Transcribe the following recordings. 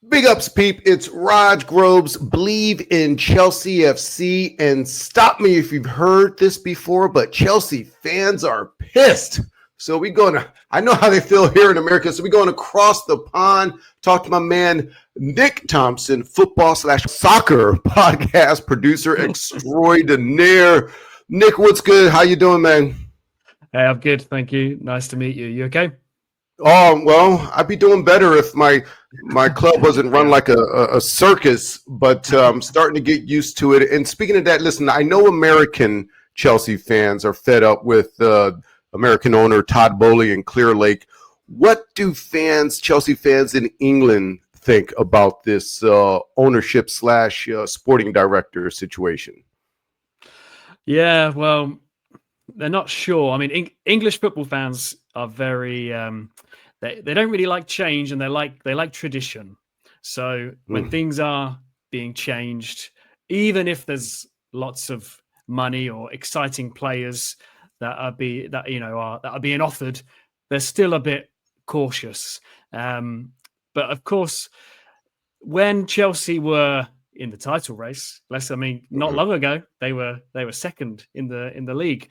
Big ups, peep. It's Raj Groves. Believe in Chelsea FC. And stop me if you've heard this before, but Chelsea fans are pissed. So I know how they feel here in America. So we're going across the pond, talk to my man, Nick Thomson, football/soccer podcast producer extraordinaire. Nick, what's good? How you doing, man? Hey, I'm good. Thank you. Nice to meet you. You okay? Oh, well, I'd be doing better if my club wasn't run like a circus, but I'm starting to get used to it. And speaking of that, listen, I know American Chelsea fans are fed up with American owner Todd Boehly in Clear Lake. What do Chelsea fans in England think about this ownership / sporting director situation? Yeah, well, they're not sure. I mean, English football fans are very they don't really like change, and they like tradition. So when things are being changed, even if there's lots of money or exciting players that are being offered, they're still a bit cautious. But of course, when Chelsea were in the title race, not long ago, they were second in the league.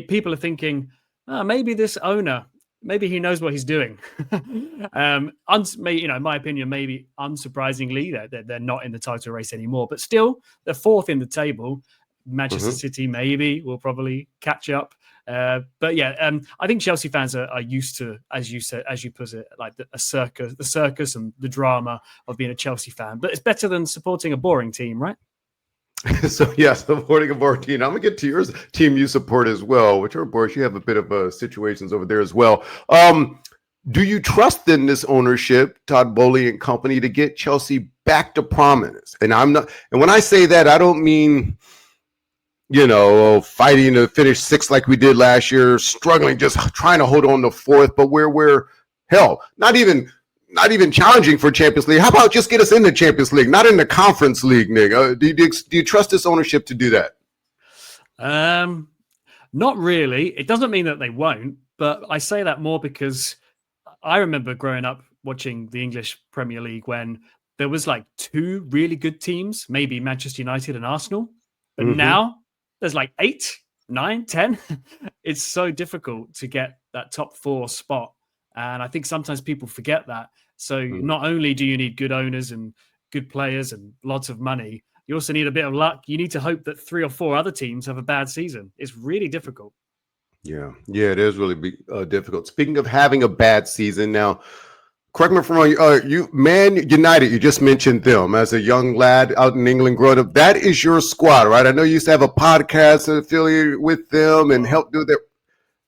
People are thinking, maybe this owner, maybe he knows what he's doing. In my opinion, maybe unsurprisingly, they're not in the title race anymore, but still they're fourth in the table. Manchester City maybe will probably catch up. But yeah, I think Chelsea fans are used to, as you put it, like the circus and the drama of being a Chelsea fan. But it's better than supporting a boring team, right? So yeah, supporting a boring team. I'm gonna get to your team you support as well, which are, of course, you have a bit of situations over there as well. Do you trust in this ownership, Todd Boehly and company, to get Chelsea back to prominence? And when I say that, I don't mean, fighting to finish sixth like we did last year, struggling, just trying to hold on to fourth, but where we're not even challenging for Champions League. How about just get us in the Champions League, not in the Conference League, Nick? Do you trust this ownership to do that? Not really. It doesn't mean that they won't, but I say that more because I remember growing up watching the English Premier League when there was like two really good teams, maybe Manchester United and Arsenal, but now there's like 8, 9, 10. It's so difficult to get that top 4 spot. And I think sometimes people forget that. So not only do you need good owners and good players and lots of money, you also need a bit of luck. You need to hope that 3 or 4 other teams have a bad season. It's really difficult. Yeah, it is really difficult. Speaking of having a bad season, now, correct me if I'm wrong, you Man United, you just mentioned them as a young lad out in England growing up. That is your squad, right? I know you used to have a podcast affiliated with them and help do that.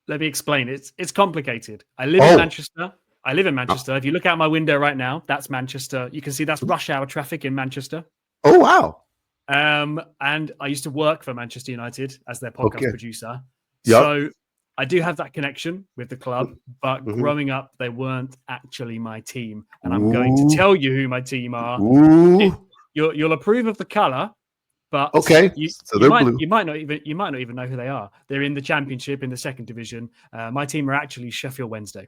Let me explain. It's complicated. I live in Manchester. If you look out my window right now, that's Manchester. You can see that's rush hour traffic in Manchester. Oh, wow. And I used to work for Manchester United as their podcast producer. Yep. So I do have that connection with the club, but growing up, they weren't actually my team. And I'm going to tell you who my team are. You'll approve of the color, but you might not even know who they are. They're in the Championship in the 2nd division. My team are actually Sheffield Wednesday.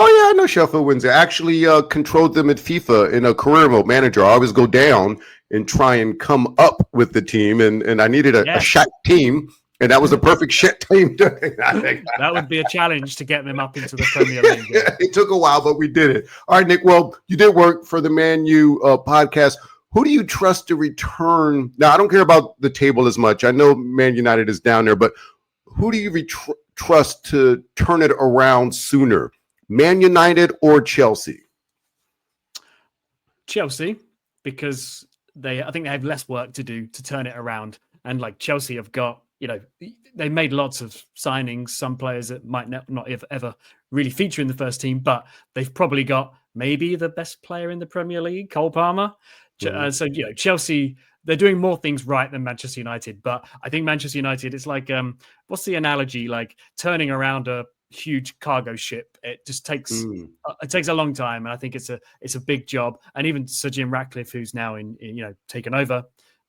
Oh yeah, I know Sheffield Wednesday. I actually controlled them at FIFA in a career mode manager. I always go down and try and come up with the team, and I needed a shot team. And that was a perfect shit team. That would be a challenge to get them up into the Premier League. Yeah, it took a while, but we did it. All right, Nick. Well, you did work for the Man U podcast. Who do you trust to return? Now, I don't care about the table as much. I know Man United is down there, but who do you trust to turn it around sooner? Man United or Chelsea? Chelsea, because I think they have less work to do to turn it around. And like Chelsea have got, they made lots of signings, some players that might not ever really feature in the first team, but they've probably got maybe the best player in the Premier League, Cole Palmer. So, Chelsea, they're doing more things right than Manchester United. But I think Manchester United, it's like, what's the analogy? Like turning around a huge cargo ship. It just takes a long time. And I think it's a big job. And even Sir Jim Ratcliffe, who's now taken over,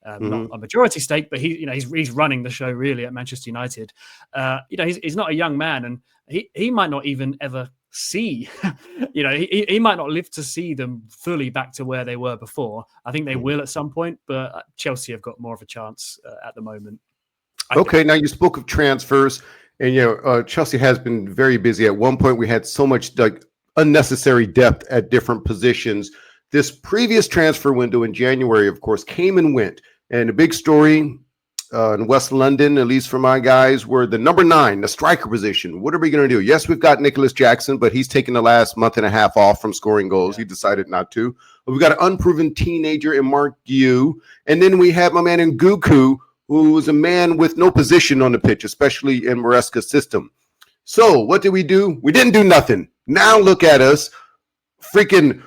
not a majority stake, but he's running the show really at Manchester United. He's not a young man, and he might not even ever see, he might not live to see them fully back to where they were before. I think they will at some point, but Chelsea have got more of a chance at the moment. Okay, now you spoke of transfers, and Chelsea has been very busy. At one point, we had so much like unnecessary depth at different positions. This previous transfer window in January, of course, came and went. And the big story in West London, at least for my guys, were the number 9, the striker position. What are we going to do? Yes, we've got Nicholas Jackson, but he's taken the last month and a half off from scoring goals. He decided not to. But we've got an unproven teenager in Mark Yu. And then we have my man Nguku, who was a man with no position on the pitch, especially in Maresca's system. So what did we do? We didn't do nothing. Now look at us. Freaking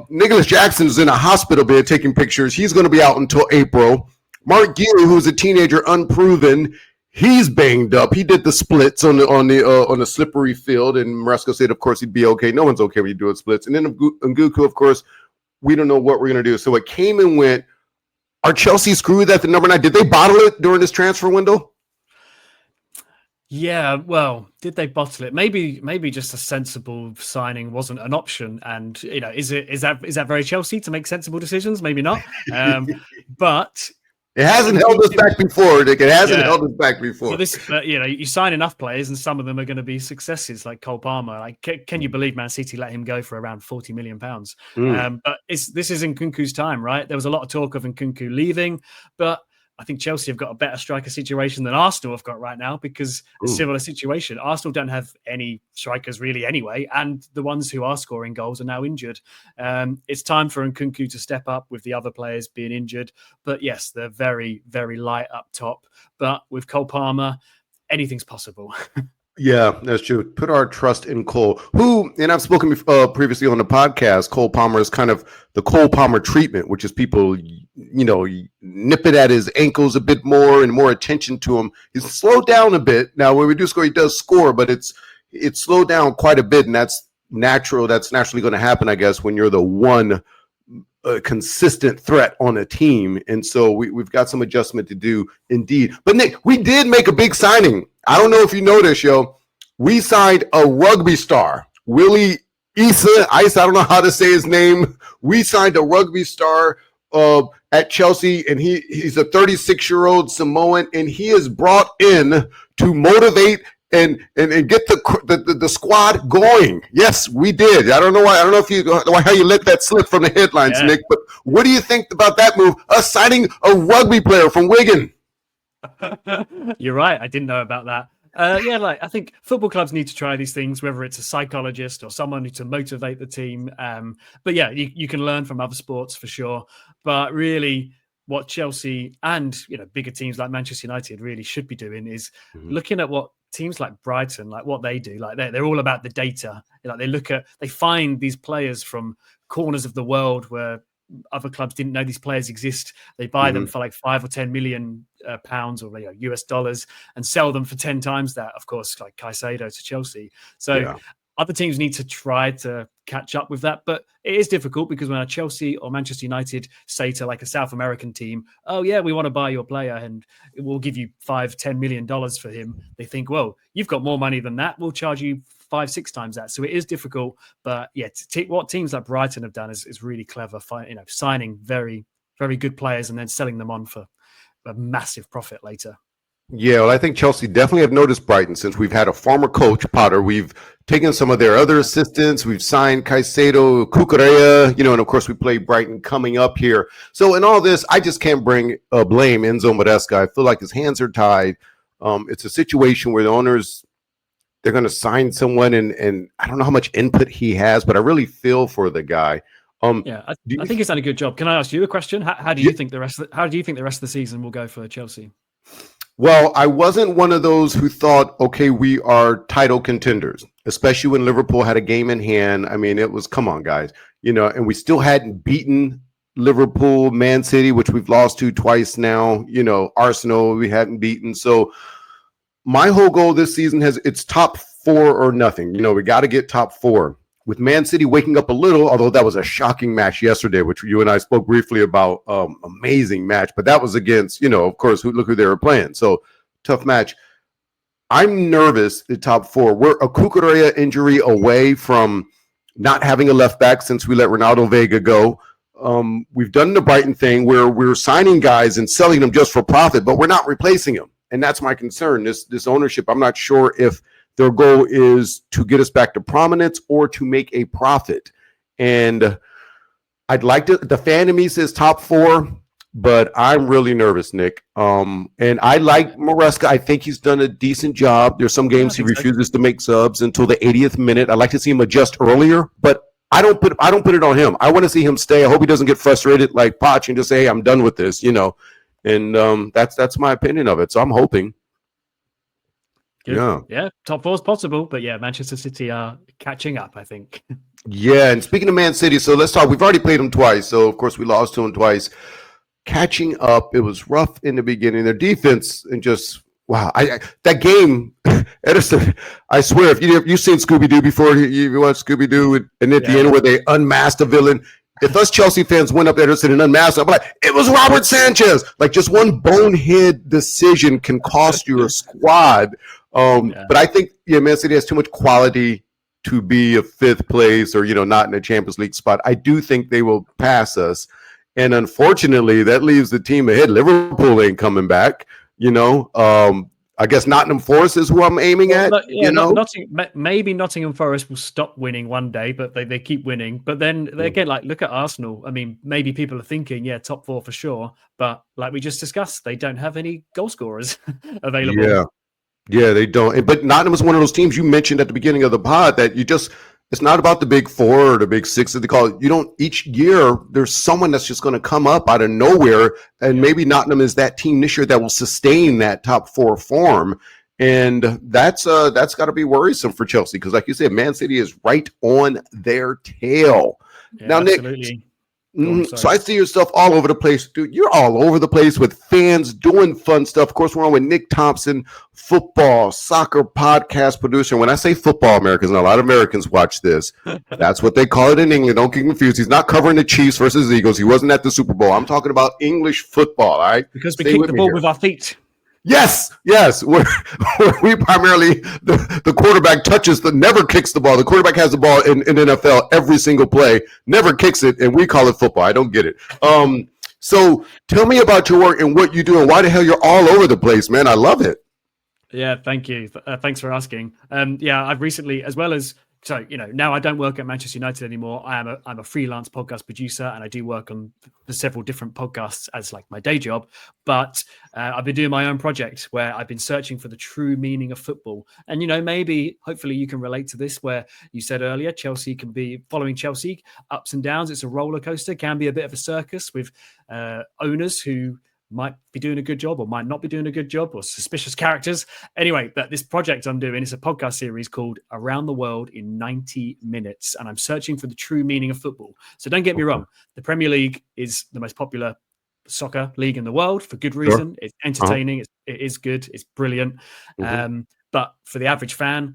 Nicholas Jackson's in a hospital bed taking pictures. He's going to be out until April. Mark Yu, who's a teenager, unproven, he's banged up. He did the splits on the slippery field, and Maresca said, of course, he'd be okay. No one's okay when you do it splits. And then Nguku, of course, we don't know what we're going to do. So it came and went. Are Chelsea screwed at the number 9? Did they bottle it during this transfer window? Yeah, well, did they bottle it? Maybe just a sensible signing wasn't an option. And is that very Chelsea to make sensible decisions? Maybe not. But it hasn't held us back before, Nick. It hasn't held us back before. Well, you sign enough players, and some of them are going to be successes, like Cole Palmer. Like, can you believe Man City let him go for around £40 million? But this is Nkunku's time, right? There was a lot of talk of Nkunku leaving, but I think Chelsea have got a better striker situation than Arsenal have got right now, because a similar situation. Arsenal don't have any strikers really anyway, and the ones who are scoring goals are now injured. It's time for Nkunku to step up with the other players being injured. But yes, they're very, very light up top. But with Cole Palmer, anything's possible. Yeah, that's true. Put our trust in Cole, who, and I've spoken previously on the podcast, Cole Palmer is kind of the Cole Palmer treatment, which is people, nip it at his ankles a bit more and more attention to him. He's slowed down a bit. Now, when we do score, he does score, but it's slowed down quite a bit, and that's natural. That's naturally going to happen, I guess, when you're the one consistent threat on a team. And so we've got some adjustment to do indeed. But Nick, we did make a big signing. I don't know if you know this, yo. We signed a rugby star, Willie Issa. I don't know how to say his name. We signed a rugby star at Chelsea, and he's a 36-year-old Samoan, and he is brought in to motivate and get the squad going. Yes, we did. I don't know why. I don't know how you let that slip from the headlines, Nick. But what do you think about that move? Us signing a rugby player from Wigan. You're right. I didn't know about that. I think football clubs need to try these things, whether it's a psychologist or someone to motivate the team. But yeah, you can learn from other sports for sure. But really, what Chelsea and bigger teams like Manchester United really should be doing is looking at what teams like Brighton, like what they do. Like they're all about the data. Like they find these players from corners of the world where other clubs didn't know these players exist. They buy them for like 5 or 10 million pounds or US dollars and sell them for 10 times that, of course, like Caicedo to Chelsea. So other teams need to try to catch up with that. But it is difficult because when a Chelsea or Manchester United say to like a South American team, oh yeah, we want to buy your player and we'll give you $5-10 million for him, they think, well, you've got more money than that. We'll charge you 5-6 times that. So it is difficult. But yeah, what teams like Brighton have done is really clever, signing very, very good players and then selling them on for a massive profit later. Yeah, well, I think Chelsea definitely have noticed Brighton since we've had a former coach, Potter. We've taken some of their other assistants. We've signed Caicedo, Cucurella, and of course we play Brighton coming up here. So in all this, I just can't blame Enzo Maresca. I feel like his hands are tied. It's a situation where the owners, they're going to sign someone, and I don't know how much input he has, but I really feel for the guy. I think he's done a good job. Can I ask you a question? How do you think the rest of the season will go for Chelsea? Well, I wasn't one of those who thought, okay, we are title contenders, especially when Liverpool had a game in hand. I mean, it was, come on, guys, and we still hadn't beaten Liverpool, Man City, which we've lost to twice now, Arsenal, we hadn't beaten. So my whole goal this season it's top 4 or nothing. We got to get top 4. With Man City waking up a little, although that was a shocking match yesterday, which you and I spoke briefly about, amazing match. But that was against, of course, look who they were playing. So tough match. I'm nervous the top four. We're a Cucurella injury away from not having a left back since we let Ronaldo Vega go. We've done the Brighton thing where we're signing guys and selling them just for profit, but we're not replacing them. And that's my concern. This ownership, I'm not sure if their goal is to get us back to prominence or to make a profit. And I'd like to, the fan in me says top four, but I'm really nervous, Nick. And I like Maresca. I think he's done a decent job. There's some games he refuses to make subs until the 80th minute. I'd like to see him adjust earlier, but I don't put it on him. I want to see him stay. I hope he doesn't get frustrated like Poch and just say, hey, I'm done with this, And that's my opinion of it. So I'm hoping. Good. Yeah, top four is possible, but yeah, Manchester City are catching up, I think. Yeah, and speaking of Man City, so let's talk. We've already played them twice, so of course we lost to them twice. Catching up, it was rough in the beginning. Their defense and just wow, that game, Edison. I swear, if you've seen Scooby Doo before, you watched Scooby Doo, and at the end where they unmasked a villain. If us Chelsea fans went up there and unmasked, I'm like, it was Robert Sanchez. Like just one bonehead decision can cost you a squad. But I think Man City has too much quality to be a fifth place or not in a Champions League spot. I do think they will pass us. And unfortunately, that leaves the team ahead. Liverpool ain't coming back. I guess Nottingham Forest is who I'm aiming at. Maybe Nottingham Forest will stop winning one day, but they keep winning. But then again, look at Arsenal. I mean, maybe people are thinking, top four for sure. But like we just discussed, they don't have any goal scorers available. Yeah, they don't. But Nottingham is one of those teams you mentioned at the beginning of the pod that it's not about the big four or the big six that they call it. Each year there's someone that's just going to come up out of nowhere. And maybe Nottingham is that team this year that will sustain that top four form. And that's got to be worrisome for Chelsea because, like you said, Man City is right on their tail. Yeah, now, absolutely. Nick, so I see yourself all over the place, dude. You're all over the place with fans doing fun stuff. Of course, we're on with Nick Thomson, football, soccer podcast producer. When I say football Americans, and a lot of Americans watch this, that's what they call it in England. Don't get confused. He's not covering the Chiefs versus Eagles. He wasn't at the Super Bowl. I'm talking about English football, all right? Because we kick the ball with our feet. Yes. We primarily the quarterback never kicks the ball. The quarterback has the ball in NFL every single play, never kicks it, and we call it football. I don't get it. So tell me about your work and what you do and why the hell you're all over the place, man. I love it. Yeah, thank you. Thanks for asking. I've recently, as well as now I don't work at Manchester United anymore. I'm a freelance podcast producer, and I do work on several different podcasts as like my day job. But I've been doing my own project where I've been searching for the true meaning of football. And maybe, hopefully, you can relate to this. Where you said earlier, Chelsea can be following Chelsea ups and downs. It's a roller coaster. Can be a bit of a circus with owners who might be doing a good job or might not be doing a good job or suspicious characters. Anyway, but this project I'm doing is a podcast series called Around the World in 90 Minutes. And I'm searching for the true meaning of football. So don't get me wrong. The Premier League is the most popular soccer league in the world for good reason. Sure. It's entertaining. It is good. It's brilliant. But for the average fan,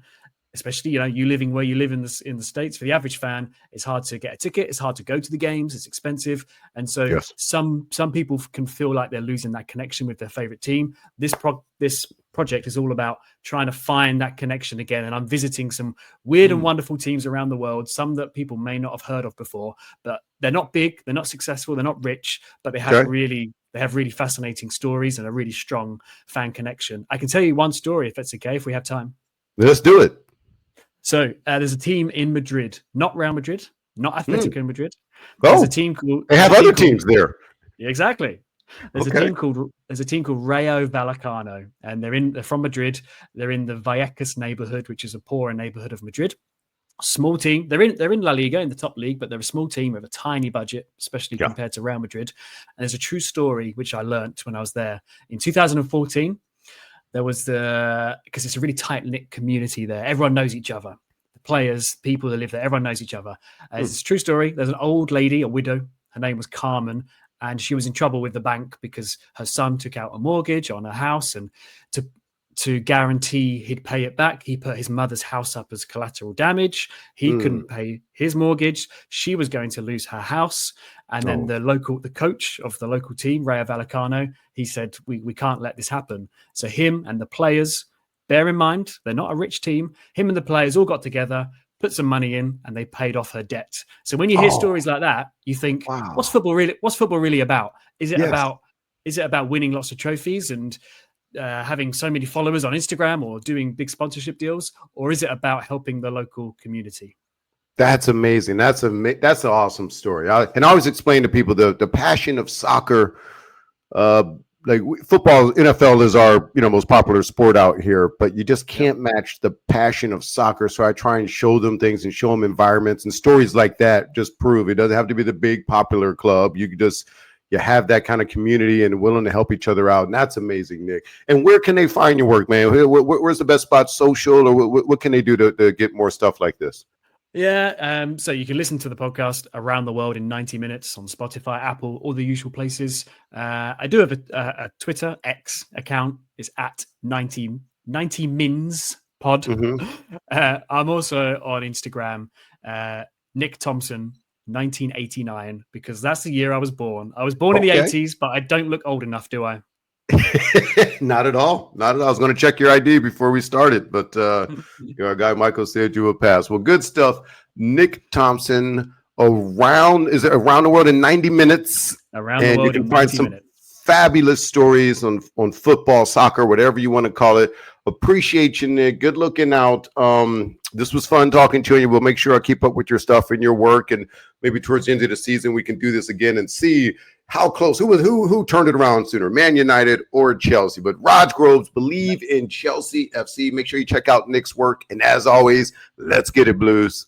especially, you living where you live in the States, for the average fan, it's hard to get a ticket. It's hard to go to the games. It's expensive. And so some people can feel like they're losing that connection with their favorite team. This project is all about trying to find that connection again. And I'm visiting some weird and wonderful teams around the world, some that people may not have heard of before, but they're not big, they're not successful, they're not rich, but they have really fascinating stories and a really strong fan connection. I can tell you one story if it's okay, if we have time. Let's do it. So there's a team in Madrid, not Real Madrid, not Atletico Madrid. There's a team called. They have other teams there. Yeah, exactly. There's a team called Rayo Vallecano, and they're from Madrid. They're in the Vallecas neighborhood, which is a poorer neighborhood of Madrid. Small team. They're in La Liga, in the top league, but they're a small team with a tiny budget, especially compared to Real Madrid. And there's a true story which I learned when I was there in 2014. There was because it's a really tight-knit community there. Everyone knows each other. The players, people that live there, everyone knows each other. It's a true story. There's an old lady, a widow. Her name was Carmen, and she was in trouble with the bank because her son took out a mortgage on her house, and to guarantee he'd pay it back, he put his mother's house up as collateral damage. He couldn't pay his mortgage. She was going to lose her house. And then the coach of the local team, Rayo Vallecano, he said, we can't let this happen. So him and the players Bear in mind, they're not a rich team. Him and the players all got together, put some money in, and they paid off her debt. So when you hear Oh, stories like that, you think, wow. what's football really about? Is it Yes. about winning lots of trophies and having so many followers on Instagram or doing big sponsorship deals, or is it about helping the local community? That's amazing. That's an awesome story. And I always explain to people the passion of soccer. Uh, like football, NFL is our most popular sport out here, but you just can't match the passion of soccer. So I try and show them things and show them environments, and stories like that just prove it doesn't have to be the big popular club. You have that kind of community and willing to help each other out. And that's amazing, Nick. And where can they find your work, man? Where's the best spot, social, or what can they do to get more stuff like this? Yeah, so you can listen to the podcast Around the World in 90 Minutes on Spotify, Apple, all the usual places. I do have a Twitter X account. It's at 90 Mins Pod. Mm-hmm. I'm also on Instagram, Nick Thomson 1989, because that's the year I was born. I was born in the 80s, but I don't look old enough, do I? Not at all. Not at all. I was going to check your ID before we started, but our guy Michael said you would pass. Well, good stuff. Nick Thomson, around the world in 90 minutes. Around the world in 90 minutes. Fabulous stories on football, soccer, whatever you want to call it. Appreciate you, Nick. Good looking out. This was fun talking to you. We'll make sure I keep up with your stuff and your work, and maybe towards the end of the season we can do this again and see how close, who turned it around sooner, Man United or Chelsea. But Raj Groves, believe in Chelsea FC. Make sure you check out Nick's work, and as always, let's get it, Blues.